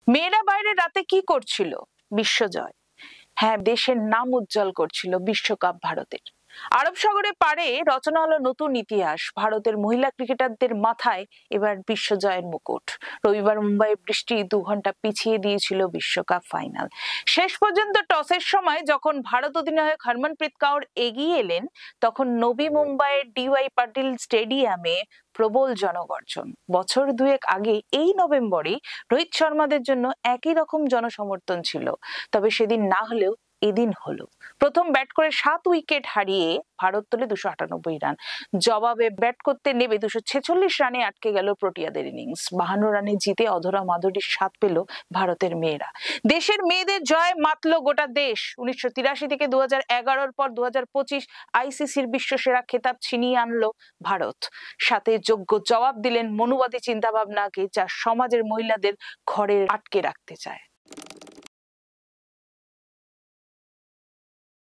মেয়েরা বাইরে রাতে কি করছিল? বিশ্বজয়। হ্যাঁ, দেশের নাম উজ্জ্বল করছিল বিশ্বকাপ ভারতের। আরব সাগরের পাড়ে রচনা হলো নতুন ইতিহাস। ভারতের মহিলা ক্রিকেটারদের মাথায় এবার বিশ্বজয়ের মুকুট। রবিবার মুম্বাইয়ে বৃষ্টি 2 ঘন্টা পিছিয়ে দিয়েছিল বিশ্বকাপ ফাইনাল। শেষ পর্যন্ত টসের সময় যখন ভারত অধিনায়ক হরমনপ্রীত কাউর এগিয়ে এলেন, তখন নবী মুম্বাইয়ের ডিওয়াই পাটিল স্টেডিয়ামে প্রবল জনগর্জন। বছর দুয়েক আগে এই নভেম্বরে রোহিত শর্মাদের জন্য একই রকম জনসমর্থন ছিল, তবে সেদিন না হলেও এদিন হলো। প্রথম ব্যাট করে 7 উইকেট হারিয়ে ভারত তোলে 298 রান। জবাবে ব্যাট করতে নেমে 246 রানে আটকে গেল প্রোটিয়াদের ইনিংস। 52 রানে জিতে অধরা মাধুরীর স্বাদ পেল ভারতের মেয়েরা। দেশের মেয়েদের জয় মাতল গোটা দেশ। 1983 থেকে 2011-র পর 2025 আইসিসির বিশ্বসেরা খেতাব ছিনিয়ে আনলো ভারত। সাথে যোগ্য জবাব দিলেন মনুবাদী চিন্তাভাবনাকে, যা সমাজের মহিলাদের ঘরে আটকে রাখতে চায়।